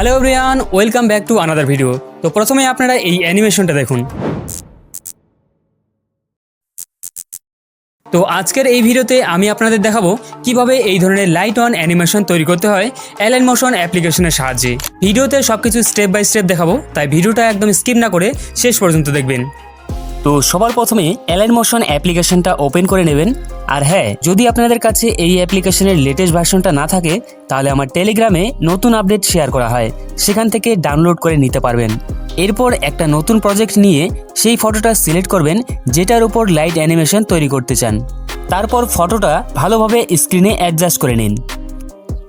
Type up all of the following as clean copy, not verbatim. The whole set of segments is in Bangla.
Hello everyone, welcome back to another video. তো প্রথমে আপনারা এই অ্যানিমেশনটা দেখুন। তো আজকের এই ভিডিওতে আমি আপনাদের দেখাবো কিভাবে এই ধরনের লাইট অন অ্যানিমেশন তৈরি করতে হয় অ্যালাইন মোশন অ্যাপ্লিকেশনের সাহায্যে। ভিডিওতে সবকিছু স্টেপ বাই স্টেপ দেখাবো, তাই ভিডিওটা একদম স্কিপ না করে শেষ পর্যন্ত দেখবেন। তো সবার প্রথমে অ্যালাইন মোশন অ্যাপ্লিকেশনটা ওপেন করে নেবেন। আর হ্যাঁ, যদি আপনাদের কাছে এই অ্যাপ্লিকেশনের লেটেস্ট ভার্সনটা না থাকে তাহলে আমার টেলিগ্রামে নতুন আপডেট শেয়ার করা হয়, সেখান থেকে ডাউনলোড করে নিতে পারবেন। এরপর একটা নতুন প্রজেক্ট নিয়ে সেই ফটোটা সিলেক্ট করবেন যেটার উপর লাইট অ্যানিমেশন তৈরি করতে চান। তারপর ফটোটা ভালোভাবে স্ক্রিনে অ্যাডজাস্ট করে নিন।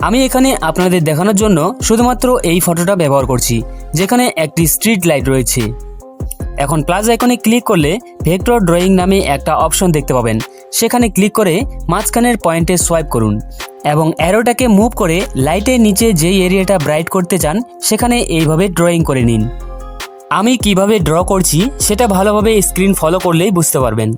আমি এখানে আপনাদের দেখানোর জন্য শুধুমাত্র এই ফটোটা ব্যবহার করছি, যেখানে একটি স্ট্রিট লাইট রয়েছে। এখন প্লাস আইকনে ক্লিক করলে ভেক্টর ড্রয়িং নামে একটা অপশন দেখতে পাবেন, সেখানে ক্লিক করে মাঝখানের পয়েন্টে সোয়াইপ করুন এবং অ্যারোটাকে মুভ করে লাইটের নিচে যেই এরিয়াটা ব্রাইট করতে চান সেখানে এইভাবে ড্রয়িং করে নিন। আমি কিভাবে ড্র করছি সেটা ভালোভাবে স্ক্রিন ফলো করলেই বুঝতে পারবেন।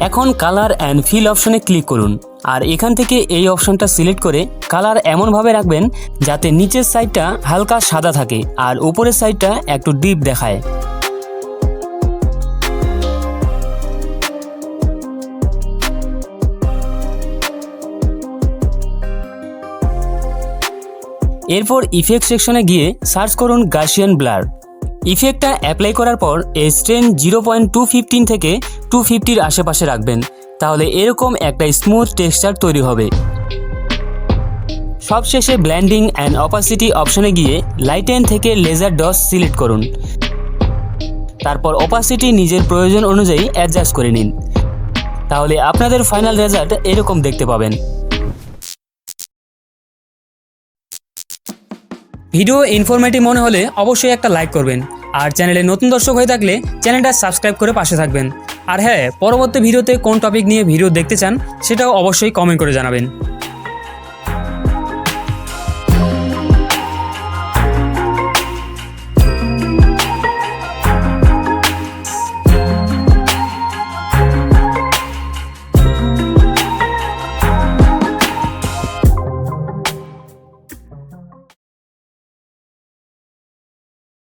এখন কালার অ্যান্ড ফিল অপশনে ক্লিক করুন আর এখান থেকে এই অপশনটা সিলেক্ট করে কালার এমনভাবে রাখবেন যাতে নিচের সাইডটা হালকা সাদা থাকে আর উপরের সাইডটা একটু ডিপ দেখায়। এরপর ইফেক্ট সেকশনে গিয়ে সার্চ করুন গাউসিয়ান ব্লার। ইফেক্টটা অ্যাপ্লাই করার পর এই স্ট্রেন 0.215 থেকে 250-র আশেপাশে রাখবেন, তাহলে এরকম একটা স্মুথ টেক্সচার তৈরি হবে। সবশেষে ব্লেন্ডিং অ্যান্ড অপাসিটি অপশনে গিয়ে লাইটেন থেকে লেজার ডস সিলেক্ট করুন। তারপর অপাসিটি নিজের প্রয়োজন অনুযায়ী অ্যাডজাস্ট করে নিন, তাহলে আপনাদের ফাইনাল রেজাল্ট এরকম দেখতে পাবেন। ভিডিও ইনফরমেটিভ মনে হলে অবশ্যই একটা লাইক করবেন, আর চ্যানেলে নতুন দর্শক হয়ে থাকলে চ্যানেলটা সাবস্ক্রাইব করে পাশে থাকবেন। আর হ্যাঁ, পরবর্তী ভিডিওতে কোন টপিক নিয়ে ভিডিও দেখতে চান সেটাও অবশ্যই কমেন্ট করে জানাবেন।